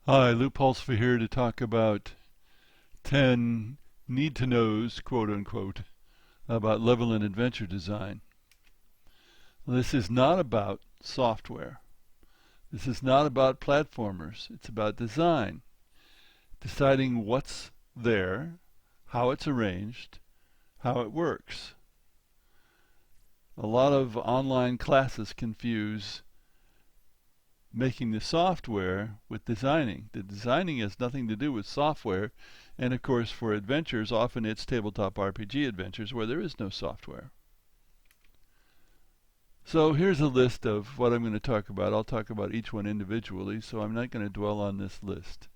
Hi, Lou Pulsfer here to talk about 10 need-to-knows, quote unquote, about level and adventure design. This is not about software. This is not about platformers. It's about design. Deciding what's there, how it's arranged, how it works. A lot of online classes confuse making the software with designing. The designing has nothing to do with software, and of course for adventures, often it's tabletop RPG adventures where there is no software. So here's a list of what I'm going to talk about. I'll talk about each one individually, so I'm not going to dwell on this list.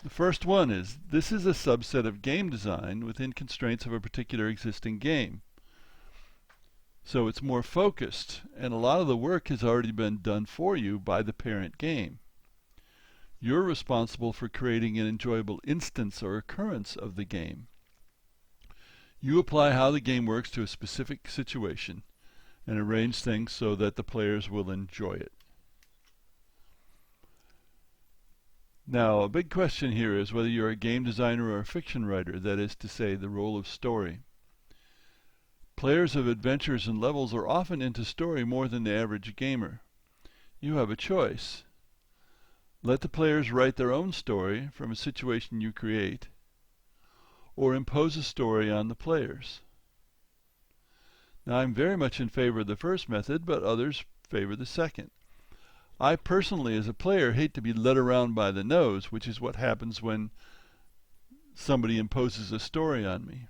The first one is, this is a subset of game design within constraints of a particular existing game. So it's more focused, and a lot of the work has already been done for you by the parent game. You're responsible for creating an enjoyable instance or occurrence of the game. You apply how the game works to a specific situation and arrange things so that the players will enjoy it. Now, a big question here is whether you're a game designer or a fiction writer, that is to say, the role of story. Players of adventures and levels are often into story more than the average gamer. You have a choice. Let the players write their own story from a situation you create, or impose a story on the players. Now, I'm very much in favor of the first method, but others favor the second. I personally, as a player, hate to be led around by the nose, which is what happens when somebody imposes a story on me.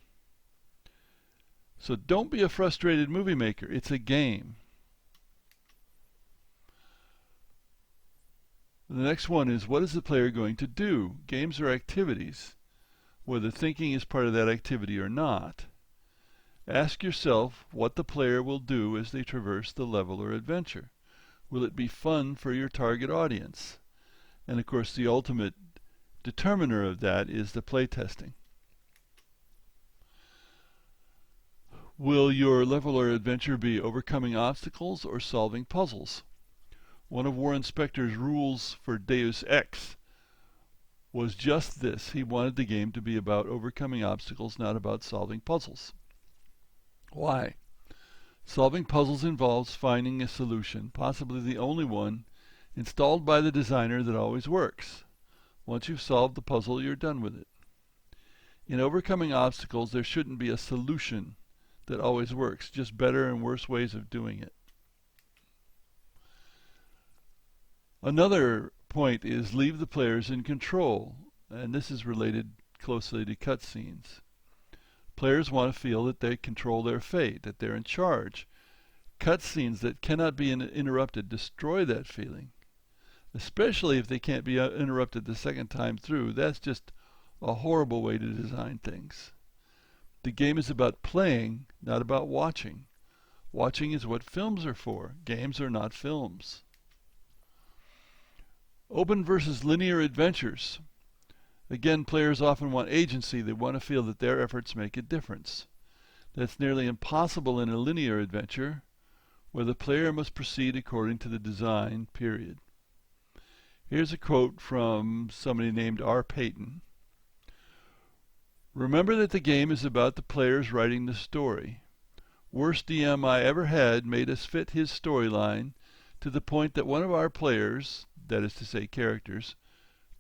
So don't be a frustrated movie maker. It's a game. The next one is, what is the player going to do? Games are activities, whether thinking is part of that activity or not. Ask yourself what the player will do as they traverse the level or adventure. Will it be fun for your target audience? And of course, the ultimate determiner of that is the playtesting. Will your level or adventure be overcoming obstacles or solving puzzles? One of Warren Spector's rules for Deus Ex was just this. He wanted the game to be about overcoming obstacles, not about solving puzzles. Why? Solving puzzles involves finding a solution, possibly the only one, installed by the designer that always works. Once you've solved the puzzle, you're done with it. In overcoming obstacles, there shouldn't be a solution that always works, just better and worse ways of doing it. Another point is leave the players in control, and this is related closely to cutscenes. Players want to feel that they control their fate, that they're in charge. Cutscenes that cannot be interrupted destroy that feeling, especially if they can't be interrupted the second time through. That's just a horrible way to design things. The game is about playing, not about watching. Watching is what films are for. Games are not films. Open versus linear adventures. Again, players often want agency. They want to feel that their efforts make a difference. That's nearly impossible in a linear adventure, where the player must proceed according to the design, period. Here's a quote from somebody named R. Payton. Remember that the game is about the players writing the story. Worst DM I ever had made us fit his storyline to the point that one of our players, that is to say characters,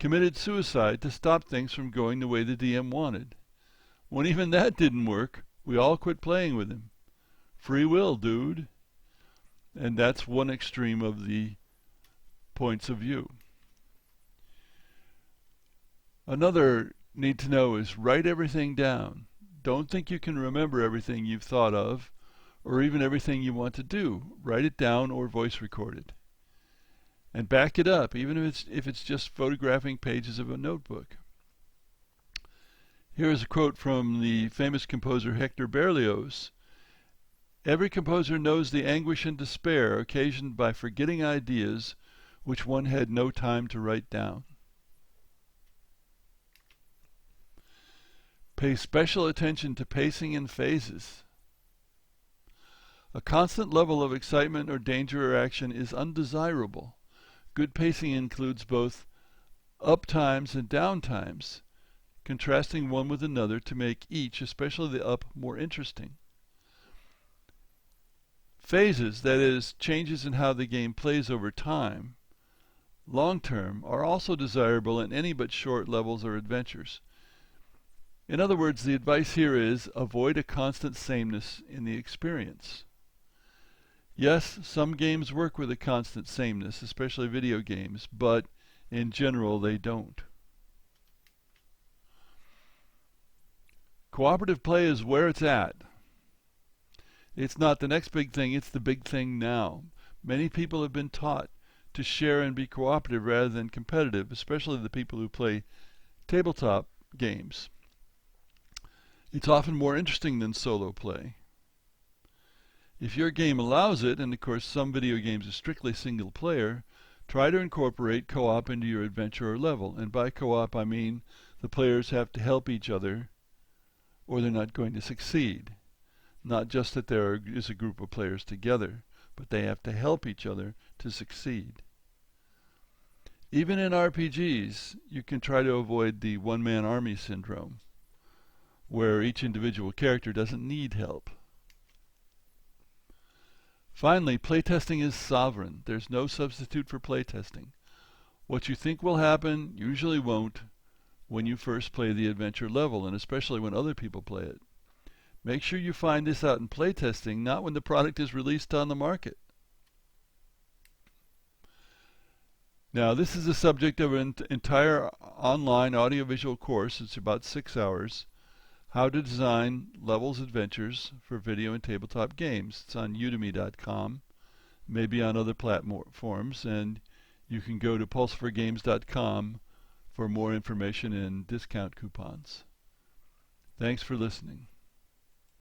committed suicide to stop things from going the way the DM wanted. When even that didn't work, we all quit playing with him. Free will, dude. And that's one extreme of the points of view. Another need to know is write everything down. Don't think you can remember everything you've thought of, or even everything you want to do. Write it down or voice record it. And back it up, even if it's just photographing pages of a notebook. Here is a quote from the famous composer Hector Berlioz. Every composer knows the anguish and despair occasioned by forgetting ideas which one had no time to write down. Pay special attention to pacing and phases. A constant level of excitement or danger or action is undesirable. Good pacing includes both up times and down times, contrasting one with another to make each, especially the up, more interesting. Phases, that is, changes in how the game plays over time, long term, are also desirable in any but short levels or adventures. In other words, the advice here is avoid a constant sameness in the experience. Yes, some games work with a constant sameness, especially video games, but in general they don't. Cooperative play is where it's at. It's not the next big thing, it's the big thing now. Many people have been taught to share and be cooperative rather than competitive, especially the people who play tabletop games. It's often more interesting than solo play. If your game allows it, and of course some video games are strictly single player, try to incorporate co-op into your adventure or level. And by co-op I mean the players have to help each other or they're not going to succeed. Not just that there is a group of players together, but they have to help each other to succeed. Even in RPGs, you can try to avoid the one-man army syndrome, where each individual character doesn't need help. Finally, playtesting is sovereign. There's no substitute for playtesting. What you think will happen usually won't when you first play the adventure level, and especially when other people play it. Make sure you find this out in playtesting, not when the product is released on the market. Now, this is the subject of an entire online audiovisual course. It's about 6 hours. How to design levels adventures for video and tabletop games. It's on udemy.com, maybe on other platforms, and you can go to pulseforgames.com for more information and discount coupons. Thanks for listening.